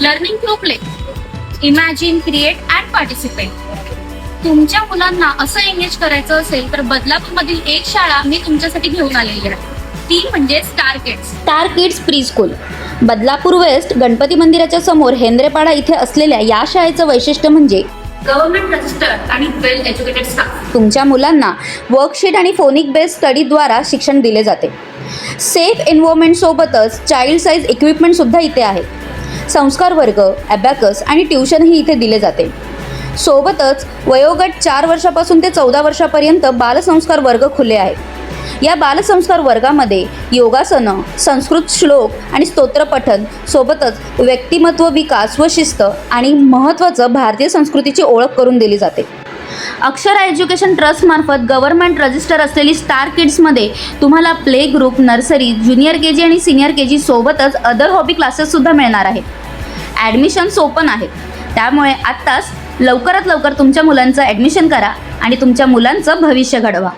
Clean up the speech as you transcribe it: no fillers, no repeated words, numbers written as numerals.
Learning through play, imagine, create and participate. तुमच्या मुलांना असं एंगेज करायचं असेल तर बदलापूरमधील एक शाळा मी तुमच्यासाठी घेऊन आलेली आहे. ती म्हणजे star kids. Star kids preschool. Badlapur west Ganpati मंदिराच्या समोर हेंद्रेपाडा इथे असलेल्या या शाळेचं वैशिष्ट्य म्हणजे गव्हर्नमेंट रजिस्टर्ड आणि वेल एज्युकेटेड स्टाफ. तुमच्या मुलांना वर्कशीट आणि फोनिक बेस्ड स्टडीद्वारा शिक्षण दिले जाते. सेफ एन्व्हायरमेंट सोबतच चाइल्ड साईज इक्विपमेंट सुद्धा इथे आहे. संस्कार वर्ग, ॲबॅकस आणि ट्युशनही इथे दिले जाते. सोबतच वयोगट 4 वर्षापासून ते 14 वर्षापर्यंत बालसंस्कार वर्ग खुले आहेत. या बालसंस्कार वर्गामध्ये योगासनं, संस्कृत श्लोक आणि स्तोत्रपठन सोबतच व्यक्तिमत्व विकास व शिस्त आणि महत्त्वाचं भारतीय संस्कृतीची ओळख करून दिली जाते. अक्षरा एज्युकेशन ट्रस्टमार्फत गव्हर्नमेंट रजिस्टर असलेली स्टार किड्समध्ये तुम्हाला play group, nursery, junior K G आणि सिनियर के जी सोबतच अदर हॉबी क्लासेससुद्धा मिळणार आहेत. ॲडमिशन्स ओपन आहेत, त्यामुळे आत्ताच लवकरात लवकर तुमच्या मुलांचं ॲडमिशन करा आणि तुमच्या मुलांचं भविष्य घडवा.